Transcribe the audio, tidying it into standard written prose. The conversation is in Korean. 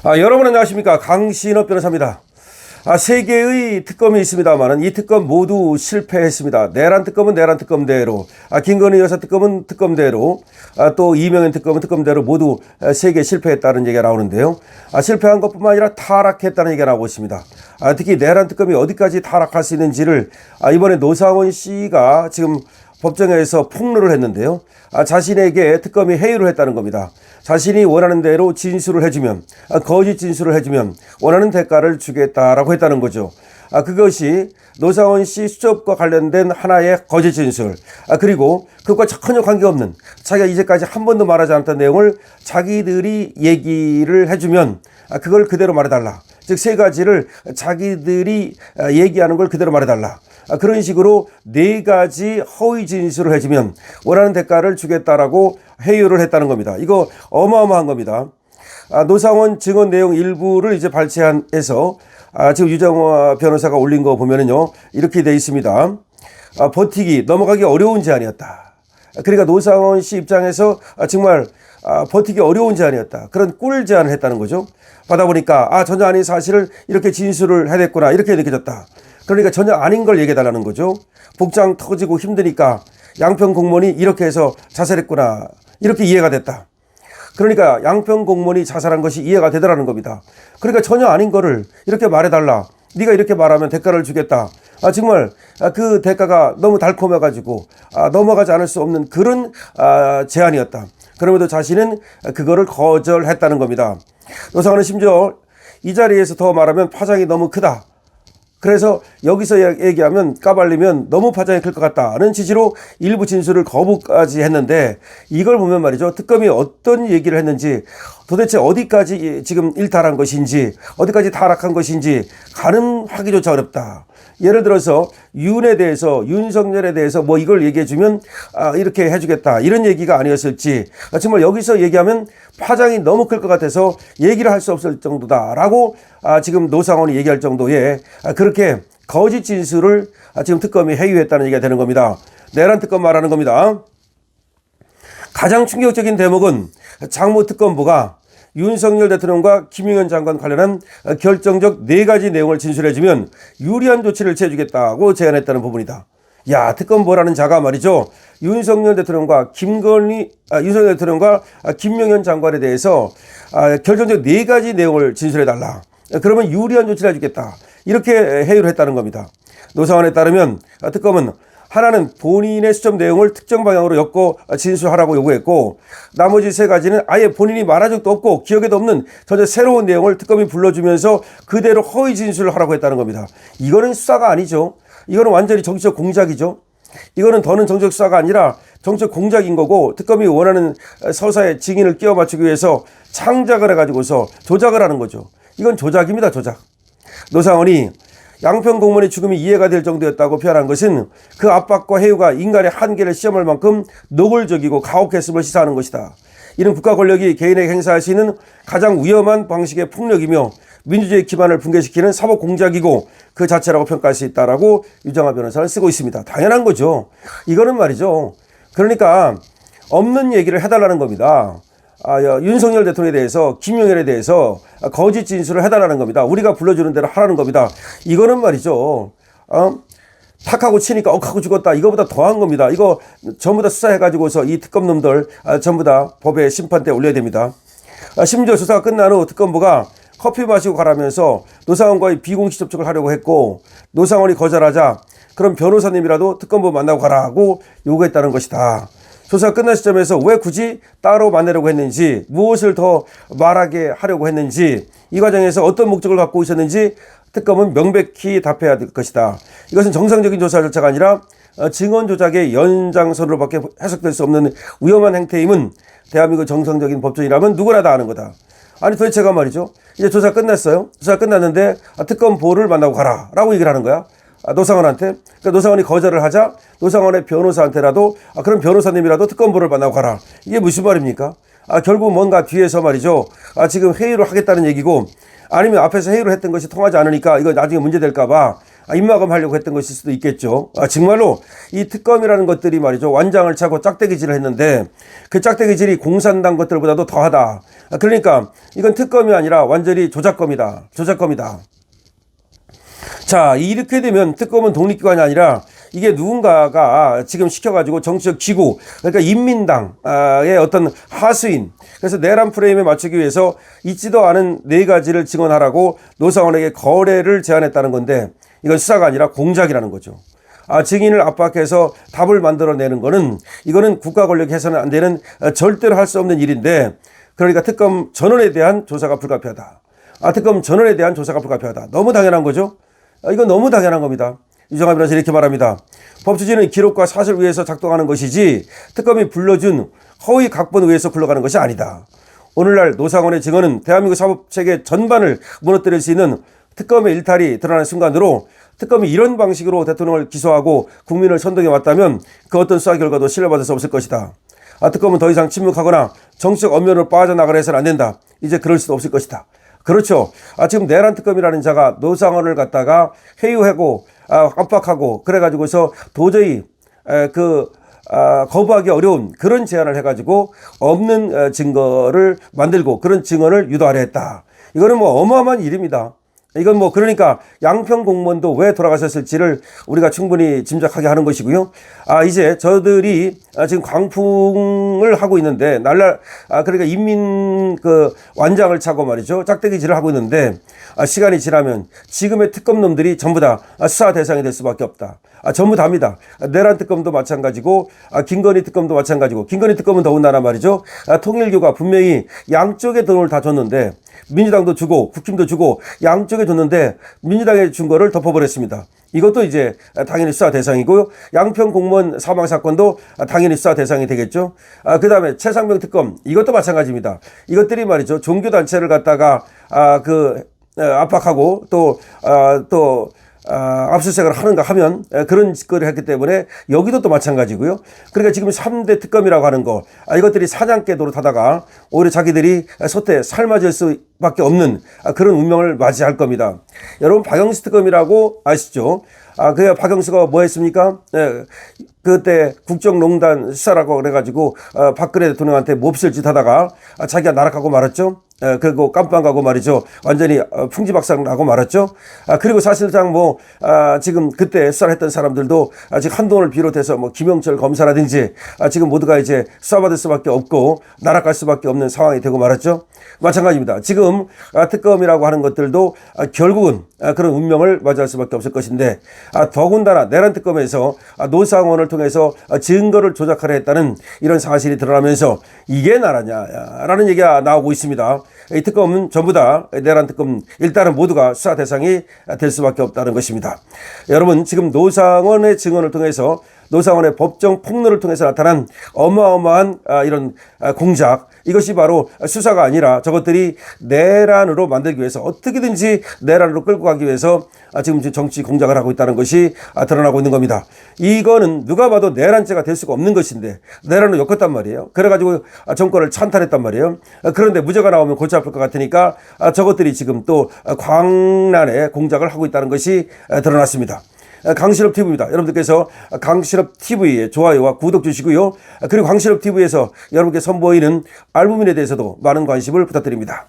여러분 안녕하십니까. 강신업 변호사입니다. 세 개의 특검이 있습니다만은 이 특검 모두 실패했습니다. 내란 특검은 내란 특검대로, 김건희 여사 특검은 특검대로, 또 이명현 특검은 특검대로 모두 세 개 실패했다는 얘기가 나오는데요. 실패한 것뿐만 아니라 타락했다는 얘기가 나오고 있습니다. 특히 내란 특검이 어디까지 타락할 수 있는지를 이번에 노상원 씨가 지금 법정에서 폭로를 했는데요. 자신에게 특검이 회유를 했다는 겁니다. 자신이 원하는 대로 진술을 해주면, 거짓 진술을 해주면 원하는 대가를 주겠다라고 했다는 거죠. 그것이 노상원 씨 수첩과 관련된 하나의 거짓 진술, 그리고 그것과 전혀 관계없는, 자기가 이제까지 한 번도 말하지 않았던 내용을 자기들이 얘기를 해주면 그걸 그대로 말해달라. 즉 세 가지를 자기들이 얘기하는 걸 그대로 말해달라. 그런 식으로 네 가지 허위 진술을 해주면 원하는 대가를 주겠다라고 회유를 했다는 겁니다. 이거 어마어마한 겁니다. 노상원 증언 내용 일부를 이제 발췌해서 지금 유정화 변호사가 올린 거 보면은요, 이렇게 돼 있습니다. 버티기, 넘어가기 어려운 제안이었다. 그러니까 노상원 씨 입장에서 정말 버티기 어려운 제안이었다. 그런 꿀 제안을 했다는 거죠. 받아보니까 전혀 아닌 사실을 이렇게 진술을 해냈구나, 이렇게 느껴졌다. 그러니까 전혀 아닌 걸 얘기해달라는 거죠. 복장 터지고 힘드니까 양평 공무원이 이렇게 해서 자살했구나, 이렇게 이해가 됐다. 그러니까 양평 공무원이 자살한 것이 이해가 되더라는 겁니다. 그러니까 전혀 아닌 거를 이렇게 말해달라. 네가 이렇게 말하면 대가를 주겠다. 정말 그 대가가 너무 달콤해가지고 넘어가지 않을 수 없는 그런 제안이었다. 그럼에도 자신은 그거를 거절했다는 겁니다. 노상원은 심지어 이 자리에서 더 말하면 파장이 너무 크다. 그래서 여기서 얘기하면 까발리면 너무 파장이 클 것 같다는 취지로 일부 진술을 거부까지 했는데, 이걸 보면 말이죠, 특검이 어떤 얘기를 했는지, 도대체 어디까지 지금 일탈한 것인지, 어디까지 타락한 것인지 가늠하기조차 어렵다. 예를 들어서 윤에 대해서, 윤석열에 대해서 뭐 이걸 얘기해 주면 이렇게 해주겠다, 이런 얘기가 아니었을지, 정말 여기서 얘기하면 파장이 너무 클 것 같아서 얘기를 할 수 없을 정도다라고 지금 노상원이 얘기할 정도의 그렇게 거짓 진술을 지금 특검이 회유했다는 얘기가 되는 겁니다. 내란 특검 말하는 겁니다. 가장 충격적인 대목은 장모특검부가 윤석열 대통령과 김용현 장관 관련한 결정적 네 가지 내용을 진술해주면 유리한 조치를 취해주겠다고 제안했다는 부분이다. 야, 특검보라는 자가 말이죠, 윤석열 대통령과 윤석열 대통령과 김용현 장관에 대해서 결정적 네 가지 내용을 진술해달라. 그러면 유리한 조치를 해주겠다, 이렇게 회유를 했다는 겁니다. 노상원에 따르면 특검은 하나는 본인의 수첩 내용을 특정 방향으로 엮어 진술하라고 요구했고, 나머지 세 가지는 아예 본인이 말한 적도 없고 기억에도 없는 전혀 새로운 내용을 특검이 불러주면서 그대로 허위 진술을 하라고 했다는 겁니다. 이거는 수사가 아니죠. 이거는 완전히 정치적 공작이죠. 이거는 더는 정치적 수사가 아니라 정치적 공작인 거고, 특검이 원하는 서사의 증인을 끼워 맞추기 위해서 창작을 해가지고서 조작을 하는 거죠. 이건 조작입니다, 조작. 노상원이 양평 공무원의 죽음이 이해가 될 정도였다고 표현한 것은 그 압박과 해유가 인간의 한계를 시험할 만큼 노골적이고 가혹했음을 시사하는 것이다. 이는 국가 권력이 개인에게 행사할 수 있는 가장 위험한 방식의 폭력이며 민주주의 기반을 붕괴시키는 사법 공작이고 그 자체라고 평가할 수 있다라고 유정화 변호사는 쓰고 있습니다. 당연한 거죠. 이거는 말이죠, 그러니까 없는 얘기를 해달라는 겁니다. 윤석열 대통령에 대해서, 김용현에 대해서 거짓 진술을 해달라는 겁니다. 우리가 불러주는 대로 하라는 겁니다. 이거는 말이죠, 탁하고 치니까 억하고 죽었다, 이거보다 더한 겁니다. 이거 전부 다 수사해가지고서 이 특검놈들 전부 다 법의 심판대에 올려야 됩니다. 심지어 수사가 끝난 후 특검부가 커피 마시고 가라면서 노상원과의 비공식 접촉을 하려고 했고, 노상원이 거절하자 그럼 변호사님이라도 특검부 만나고 가라고 요구했다는 것이다. 조사가 끝난 시점에서 왜 굳이 따로 만나려고 했는지, 무엇을 더 말하게 하려고 했는지, 이 과정에서 어떤 목적을 갖고 있었는지 특검은 명백히 답해야 될 것이다. 이것은 정상적인 조사 절차가 아니라 증언 조작의 연장선으로밖에 해석될 수 없는 위험한 행태임은 대한민국 정상적인 법조인이라면 누구나 다 아는 거다. 아니 도대체가 말이죠, 이제 조사 끝났어요. 조사 끝났는데 특검보를 만나고 가라 라고 얘기를 하는 거야, 노상원한테. 그러니까 노상원이 거절을 하자 노상원의 변호사한테라도 그럼 변호사님이라도 특검보를 만나고 가라. 이게 무슨 말입니까? 결국 뭔가 뒤에서 말이죠, 지금 회의를 하겠다는 얘기고, 아니면 앞에서 회의를 했던 것이 통하지 않으니까 이거 나중에 문제될까봐 입막음 하려고 했던 것일 수도 있겠죠. 정말로 이 특검이라는 것들이 말이죠. 완장을 차고 짝대기질을 했는데 그 짝대기질이 공산당 것들보다도 더하다. 그러니까 이건 특검이 아니라 완전히 조작검이다. 조작검이다. 자, 이렇게 되면 특검은 독립기관이 아니라 이게 누군가가 지금 시켜가지고 정치적 기구, 그러니까 인민당의 어떤 하수인, 그래서 내란 프레임에 맞추기 위해서 있지도 않은 네 가지를 증언하라고 노상원에게 거래를 제안했다는 건데 이건 수사가 아니라 공작이라는 거죠. 증인을 압박해서 답을 만들어내는 거는 이거는 국가 권력이 해서는 안 되는 절대로 할 수 없는 일인데 그러니까 특검 전원에 대한 조사가 불가피하다. 특검 전원에 대한 조사가 불가피하다. 너무 당연한 거죠. 이건 너무 당연한 겁니다. 유정아 변호사 이렇게 말합니다. 법조지는 기록과 사실을 위해서 작동하는 것이지 특검이 불러준 허위 각본을 위해서 굴러가는 것이 아니다. 오늘날 노상원의 증언은 대한민국 사법체계 전반을 무너뜨릴 수 있는 특검의 일탈이 드러나는 순간으로 특검이 이런 방식으로 대통령을 기소하고 국민을 선동해 왔다면 그 어떤 수사 결과도 신뢰받을 수 없을 것이다. 특검은 더 이상 침묵하거나 정치적 엄연으로 빠져나가려 해서는 안 된다. 이제 그럴 수도 없을 것이다. 그렇죠. 지금 내란 특검이라는 자가 노상원을 갖다가 회유하고 압박하고 그래가지고서 도저히 거부하기 어려운 그런 제안을 해가지고 없는 증거를 만들고 그런 증언을 유도하려 했다. 이거는 뭐 어마어마한 일입니다. 이건 뭐 그러니까 양평 공무원도 왜 돌아가셨을지를 우리가 충분히 짐작하게 하는 것이고요. 이제 저들이 지금 광풍을 하고 있는데 그러니까 인민 완장을 차고 말이죠. 짝대기질을 하고 있는데 시간이 지나면 지금의 특검놈들이 전부 다 수사 대상이 될 수밖에 없다. 전부 다입니다. 내란 특검도 마찬가지고 김건희 특검도 마찬가지고 김건희 특검은 더군다나 말이죠. 통일교가 분명히 양쪽에 돈을 다 줬는데 민주당도 주고 국힘도 주고 양쪽에 줬는데 민주당에 준 거를 덮어버렸습니다. 이것도 이제 당연히 수사 대상이고요. 양평 공무원 사망 사건도 당연히 수사 대상이 되겠죠. 그다음에 최상병 특검 이것도 마찬가지입니다. 이것들이 말이죠. 종교단체를 갖다가 압박하고 또 압수수색을 하는가 하면 그런 짓거리를 했기 때문에 여기도 또 마찬가지고요. 그러니까 지금 3대 특검이라고 하는 거 이것들이 사냥개 노릇하다가 오히려 자기들이 소태 삶아질 수밖에 없는 그런 운명을 맞이할 겁니다. 여러분 박영수 특검이라고 아시죠? 그 박영수가 뭐 했습니까? 그때 국정농단 수사라고 그래가지고 박근혜 대통령한테 몹쓸 짓 하다가 자기가 나락하고 말았죠. 그리고 깜빵 가고 말이죠. 완전히 풍지박산 나고 말았죠. 그리고 사실상 지금 그때 수사를 했던 사람들도 지금 한동훈을 비롯해서 김영철 검사라든지 지금 모두가 이제 수사받을 수밖에 없고 나락갈 수밖에 없는 상황이 되고 말았죠. 마찬가지입니다. 지금 특검이라고 하는 것들도 결국은 그런 운명을 맞이할 수밖에 없을 것인데 더군다나 내란 특검에서 노상원을 통해서 증거를 조작하려 했다는 이런 사실이 드러나면서 이게 나라냐라는 얘기가 나오고 있습니다. 이 특검은 전부 다 내란 특검 일단은 모두가 수사 대상이 될 수밖에 없다는 것입니다. 여러분 지금 노상원의 증언을 통해서 노상원의 법정 폭로를 통해서 나타난 어마어마한 이런 공작 이것이 바로 수사가 아니라 저것들이 내란으로 만들기 위해서 어떻게든지 내란으로 끌고 가기 위해서 지금 정치 공작을 하고 있다는 것이 드러나고 있는 겁니다. 이거는 누가 봐도 내란죄가 될 수가 없는 것인데 내란으로 엮었단 말이에요. 그래가지고 정권을 찬탈했단 말이에요. 그런데 무죄가 나오면 골치 아플 것 같으니까 저것들이 지금 또 광란의 공작을 하고 있다는 것이 드러났습니다. 강신업 TV입니다. 여러분들께서 강신업 TV에 좋아요와 구독 주시고요. 그리고 강신업 TV에서 여러분께 선보이는 알부민에 대해서도 많은 관심을 부탁드립니다.